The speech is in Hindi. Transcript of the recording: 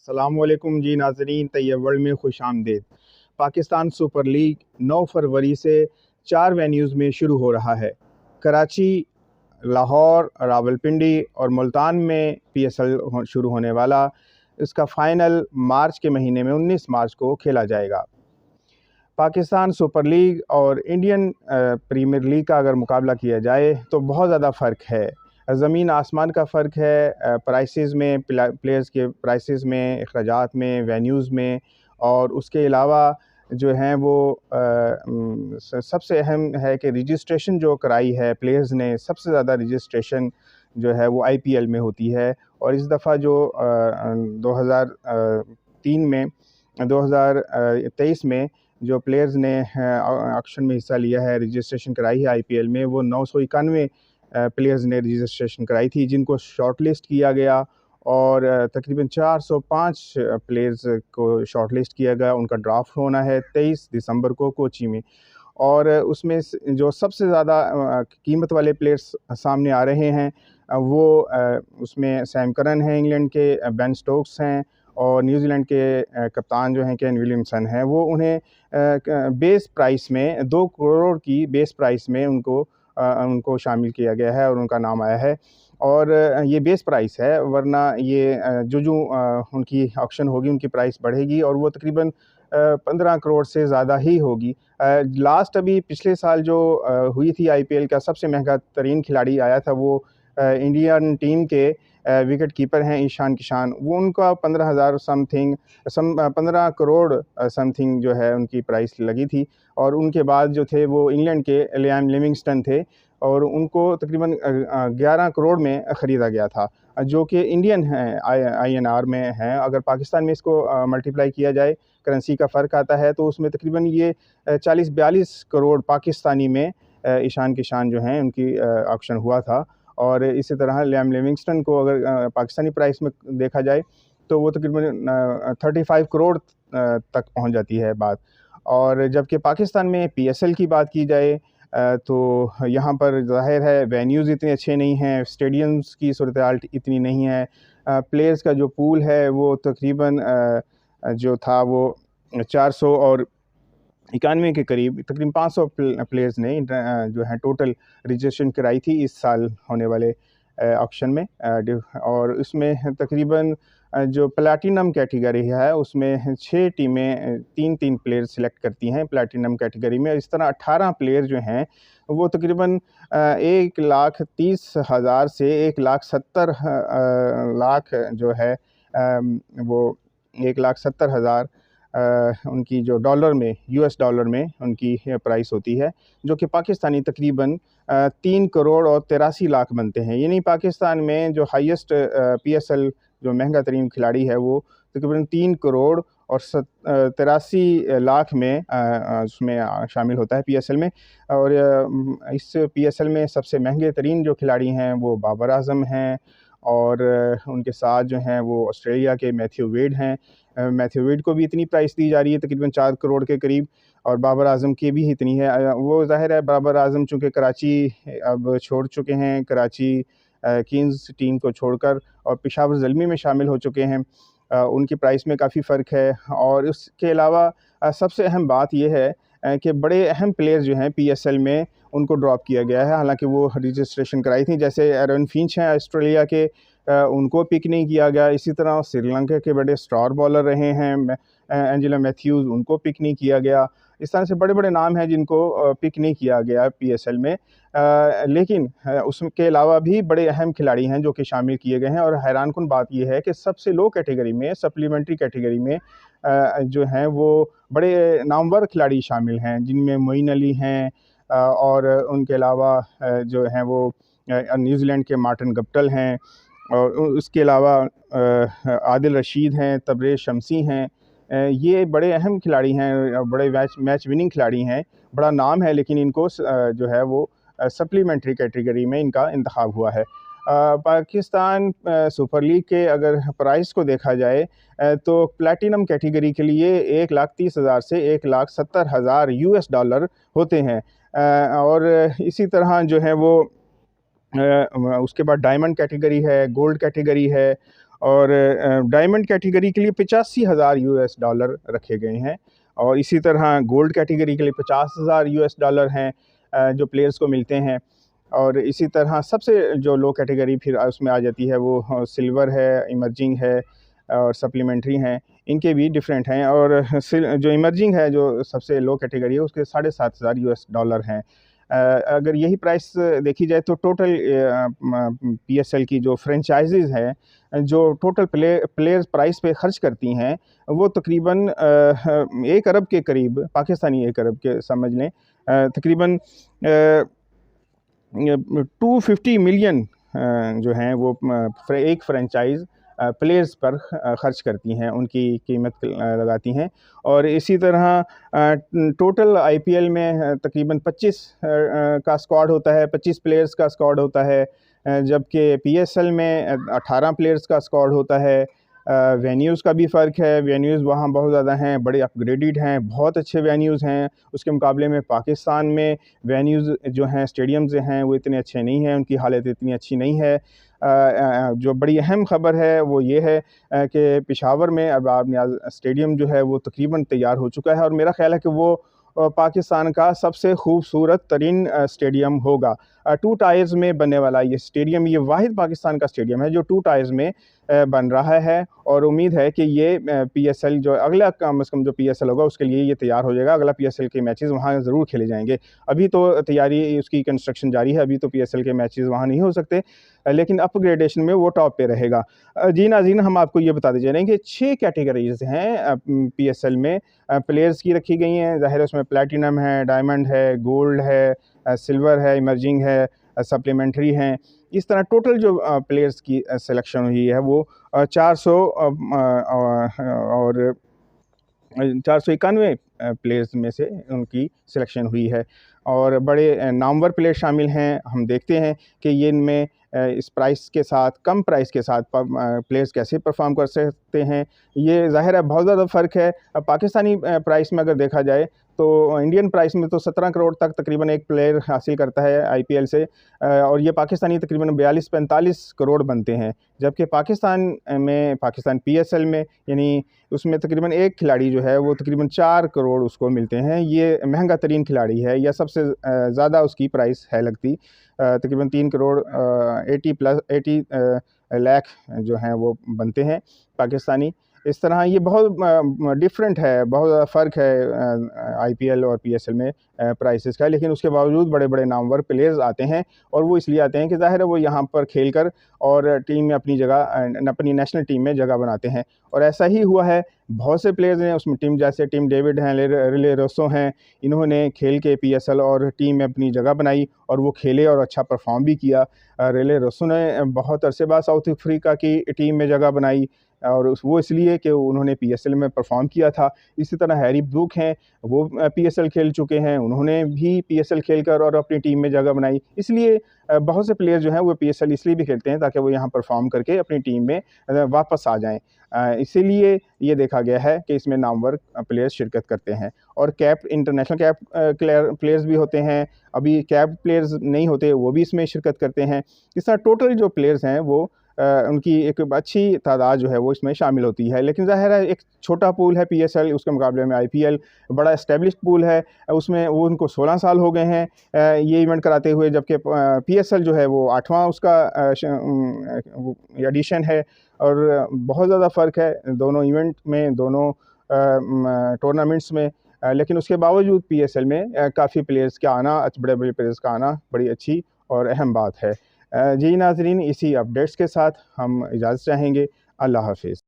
अस्सलामुअलैकुम जी नाज़रीन, तैयब वर्ल्ड में खुश आमदीद। पाकिस्तान सुपर लीग 9 फरवरी से 4 वेन्यूज़ में शुरू हो रहा है। कराची, लाहौर, रावलपिंडी और मुल्तान में PSL शुरू होने वाला। इसका फ़ाइनल मार्च के महीने में 19 मार्च को खेला जाएगा। पाकिस्तान सुपर लीग और इंडियन प्रीमियर लीग का अगर मुकाबला किया जाए तो बहुत ज़्यादा फ़र्क है। ज़मीन आसमान का फ़र्क है, प्राइसेस में, प्लेयर्स के प्राइसेस में, अखराजात में, वेन्यूज़ में। और उसके अलावा जो हैं वो सबसे अहम है कि रजिस्ट्रेशन जो कराई है प्लेयर्स ने, सबसे ज़्यादा रजिस्ट्रेशन जो है वो IPL में होती है। और इस दफ़ा जो 2003 में 2023 में जो प्लेयर्स ने ऑक्शन में हिस्सा लिया है, रजिस्ट्रेशन कराई है IPL में, वो 991 प्लेयर्स ने रजिस्ट्रेशन कराई थी, जिनको शॉर्टलिस्ट किया गया। और तकरीबन 405 प्लेयर्स को शॉर्टलिस्ट किया गया। उनका ड्राफ्ट होना है 23 दिसंबर को कोची में। और उसमें जो सबसे ज़्यादा कीमत वाले प्लेयर्स सामने आ रहे हैं, वो उसमें सैम करन हैं इंग्लैंड के, बेन स्टोक्स हैं, और न्यूजीलैंड के कप्तान जो हैं केन विलियमसन हैं। वो उन्हें बेस प्राइस में 2 करोड़ की बेस प्राइस में उनको शामिल किया गया है और उनका नाम आया है। और ये बेस प्राइस है, वरना ये जो उनकी ऑक्शन होगी उनकी प्राइस बढ़ेगी और वो तकरीबन 15 करोड़ से ज़्यादा ही होगी। लास्ट अभी पिछले साल जो हुई थी IPL का सबसे महंगा तरीन खिलाड़ी आया था, वो इंडियन टीम के विकेट कीपर हैं ईशान किशन। वो उनका 15,000 समथिंग 15 करोड़ समथिंग जो है उनकी प्राइस लगी थी। और उनके बाद जो थे वो इंग्लैंड के लियाम लिविंगस्टन थे, और उनको तकरीबन 11 करोड़ में ख़रीदा गया था, जो कि इंडियन हैं, INR में हैं। अगर पाकिस्तान में इसको मल्टीप्लाई किया जाए, करेंसी का फ़र्क आता है, तो उसमें तकरीबन ये 40-42 करोड़ पाकिस्तानी में ईशान किशन जो हैं उनकी ऑक्शन हुआ था। और इसी तरह लियाम लिविंगस्टन को अगर पाकिस्तानी प्राइस में देखा जाए तो वो तकरीबन 35 करोड़ तक पहुंच जाती है बात। और जबकि पाकिस्तान में PSL की बात की जाए तो यहाँ पर ज़ाहिर है वेन्यूज़ इतने अच्छे नहीं हैं, स्टेडियम्स की सूरत-ए-हाल इतनी नहीं है। प्लेयर्स का जो पूल है वो तकरीबन जो था वो 400 और 91 के करीब, तकरीबन 500 प्लेयर्स ने जो है टोटल रजिस्ट्रेशन कराई थी इस साल होने वाले ऑक्शन में। और इसमें तकरीबन जो प्लैटिनम कैटेगरी है उसमें 6 टीमें 3-3 प्लेयर सिलेक्ट करती हैं प्लैटिनम कैटेगरी में। इस तरह 18 प्लेयर जो हैं वो तकरीबन 1,30,000 से 1,70,000 जो है वो 1,70,000 उनकी जो डॉलर में, US डॉलर में उनकी प्राइस होती है, जो कि पाकिस्तानी तकरीबन 3 करोड़ और 83 लाख बनते हैं। यानी पाकिस्तान में जो हाईएस्ट PSL जो महंगा तरीन खिलाड़ी है वो तकरीबन 3 करोड़ और 83 लाख में उसमें शामिल होता है PSL में। और इस PSL में सबसे महंगे तरीन जो खिलाड़ी हैं वो बाबर आज़म हैं, और उनके साथ जो हैं वो ऑस्ट्रेलिया के मैथ्यू वेड हैं। मैथ्यू वेड को भी इतनी प्राइस दी जा रही है तकरीबन 4 करोड़ के करीब, और बाबर आज़म की भी इतनी है। वो ज़ाहिर है बाबर आज़म चूँकि कराची अब छोड़ चुके हैं, कराची किंग्स टीम को छोड़कर और पेशावर ज़ल्मी में शामिल हो चुके हैं, उनकी प्राइस में काफ़ी फ़र्क है। और उसके अलावा सबसे अहम बात ये है कि बड़े अहम प्लेयर जो हैं PSL में उनको ड्रॉप किया गया है, हालांकि वो रजिस्ट्रेशन कराई थी। जैसे एरन फिंच हैं ऑस्ट्रेलिया के, उनको पिक नहीं किया गया। इसी तरह श्रीलंका के बड़े स्टार बॉलर रहे हैं एंजेलो मैथ्यूज़, उनको पिक नहीं किया गया। इस तरह से बड़े-बड़े नाम हैं जिनको पिक नहीं किया गया PSL में। लेकिन उसके अलावा भी बड़े अहम खिलाड़ी हैं जो कि शामिल किए गए हैं। और हैरानकुन बात ये है कि सबसे लो कैटेगरी में, सप्लीमेंट्री कैटेगरी में जो हैं वो बड़े नामवर खिलाड़ी शामिल हैं, जिनमें मोइन अली हैं, और उनके अलावा जो हैं वो न्यूजीलैंड के मार्टिन गप्टिल हैं, और उसके अलावा आदिल रशीद हैं, तबरेज़ शमसी हैं। ये बड़े अहम खिलाड़ी हैं, बड़े मैच विनिंग खिलाड़ी हैं, बड़ा नाम है, लेकिन इनको जो है वो सप्लीमेंट्री कैटेगरी में इनका इंतखाब हुआ है। पाकिस्तान सुपर लीग के अगर प्राइस को देखा जाए तो प्लैटिनम कैटेगरी के लिए 1,30,000 से 1,70,000 US डॉलर होते हैं। और इसी तरह जो है वो उसके बाद डायमंड कैटेगरी है, गोल्ड कैटेगरी है, और डायमंड कैटेगरी के लिए 85,000 US डॉलर रखे गए हैं, और इसी तरह गोल्ड कैटेगरी के लिए 50,000 US डॉलर हैं जो प्लेयर्स को मिलते हैं। और इसी तरह सबसे जो लो कैटेगरी फिर उसमें आ जाती है वो सिल्वर है, इमर्जिंग है और सप्लीमेंट्री हैं, इनके भी डिफरेंट हैं। और जो इमर्जिंग है, जो सबसे लो कैटेगरी है, उसके 7,500 US डॉलर हैं। अगर यही प्राइस देखी जाए तो टोटल PSL की जो फ्रेंचाइजीज़ हैं, जो टोटल प्लेयर्स प्राइस पे खर्च करती हैं, वो तकरीबन 1 अरब के करीब, पाकिस्तानी 1 अरब के समझ लें, तकरीबन 250 मिलियन जो हैं वो एक फ्रेंचाइज़ प्लेयर्स पर खर्च करती हैं, उनकी कीमत लगाती हैं। और इसी तरह टोटल IPL में तकरीबन 25 का स्क्वाड होता है, 25 प्लेयर्स का स्क्वाड होता है, जबकि PSL में 18 प्लेयर्स का स्क्वाड होता है। वेन्यूज़ का भी फ़र्क है, वेन्यूज़ वहाँ बहुत ज़्यादा हैं, बड़े अपग्रेडेड हैं, बहुत अच्छे वेन्यूज़ हैं। उसके मुकाबले में पाकिस्तान में वेन्यूज़ जो हैं, स्टेडियम जो हैं, वो इतने अच्छे नहीं हैं, उनकी हालत इतनी अच्छी नहीं है। जो बड़ी अहम ख़बर है वो ये है कि पेशावर में अब आब नियाज़ स्टेडियम जो है वो तकरीबन तैयार हो चुका है, और मेरा ख़्याल है कि वो पाकिस्तान का सबसे खूबसूरत तरीन स्टेडियम होगा। 2 टायर्स में बनने वाला ये स्टेडियम, ये वाहिद पाकिस्तान का स्टेडियम है जो 2 टायर्स में बन रहा है, और उम्मीद है कि ये PSL जो अगला कम अज़ कम जो PSL होगा उसके लिए ये तैयार हो जाएगा। अगला PSL के मैचेस वहाँ ज़रूर खेले जाएंगे। अभी तो तैयारी उसकी कंस्ट्रक्शन जारी है, अभी तो PSL के मैचेस वहाँ नहीं हो सकते, लेकिन अपग्रेडेशन में वो टॉप पे रहेगा। जी नाज़रीन, हम आपको ये बताते जा रहे हैं कि 6 कैटेगरीज़ हैं PSL में प्लेयर्स की रखी गई हैं। ज़ाहिर है उसमें प्लैटिनम है, डायमंड है, गोल्ड है, सिल्वर है, इमर्जिंग है, सप्लीमेंट्री हैं। इस तरह टोटल जो प्लेयर्स की सिलेक्शन हुई है वो 400 और 491 प्लेयर्स में से उनकी सिलेक्शन हुई है, और बड़े नामवर प्लेयर शामिल हैं। हम देखते हैं कि ये इनमें इस प्राइस के साथ, कम प्राइस के साथ प्लेयर्स कैसे परफॉर्म कर सकते हैं। ये ज़ाहिर है बहुत ज़्यादा फ़र्क है। पाकिस्तानी प्राइस में अगर देखा जाए तो इंडियन प्राइस में तो 17 करोड़ तक तकरीबन एक प्लेयर हासिल करता है IPL से, और ये पाकिस्तानी तकरीबन 42-45 करोड़ बनते हैं, जबकि पाकिस्तान PSL में यानी उसमें तकरीबन एक खिलाड़ी जो है वो तकरीबन 4 करोड़ उसको मिलते हैं। ये महंगा तरीन खिलाड़ी है, या सबसे ज़्यादा उसकी प्राइस है लगती, तकरीबन 3 करोड़ 80 लाख जो हैं वो बनते हैं पाकिस्तानी। इस तरह ये बहुत डिफरेंट है, बहुत फ़र्क है IPL और PSL में प्राइसेस का, लेकिन उसके बावजूद बड़े बड़े नामवर प्लेयर्स आते हैं, और वो इसलिए आते हैं कि ज़ाहिर है वो यहाँ पर खेल कर और टीम में अपनी जगह, अपनी नेशनल टीम में जगह बनाते हैं। और ऐसा ही हुआ है, बहुत से प्लेयर्स हैं उसमें, जैसे टिम डेविड हैं, रिले रोसो हैं, इन्होंने खेल के PSL और टीम में अपनी जगह बनाई, और वो खेले और अच्छा परफॉर्म भी किया। रिले रोसो ने बहुत अरसे बाद साउथ अफ्रीका की टीम में जगह बनाई, और वो इसलिए कि उन्होंने PSL में परफॉर्म किया था। इसी तरह हैरी ब्रूक हैं, वो PSL खेल चुके हैं, उन्होंने भी PSL खेलकर और अपनी टीम में जगह बनाई। इसलिए बहुत से प्लेयर जो हैं वो PSL इसलिए भी खेलते हैं ताकि वो यहाँ परफॉर्म करके अपनी टीम में वापस आ जाएँ। इसीलिए ये देखा गया है कि इसमें नामवर प्लेयर्स शिरकत करते हैं, और इंटरनेशनल कैप प्लेयर्स भी होते हैं। अभी कैप प्लेयर्स नहीं होते, वो भी इसमें शिरकत करते हैं। इस तरह टोटल जो प्लेयर्स हैं वो उनकी एक अच्छी तादाद जो है वो इसमें शामिल होती है। लेकिन ज़ाहिर है एक छोटा पूल है PSL, उसके मुकाबले में IPL बड़ा एस्टेब्लिश्ड पूल है, उसमें वो उनको 16 साल हो गए हैं ये इवेंट कराते हुए, जबकि PSL जो है वो 8वां उसका एडिशन है, और बहुत ज़्यादा फ़र्क है दोनों इवेंट में, दोनों टूर्नामेंट्स में। लेकिन उसके बावजूद PSL में काफ़ी प्लेयर्स का आना, बड़े बड़े प्लेयर्स का आना बड़ी अच्छी और अहम बात है। जी नाज़रीन, इसी अपडेट्स के साथ हम इजाज़त चाहेंगे। अल्लाह हाफ़िज़।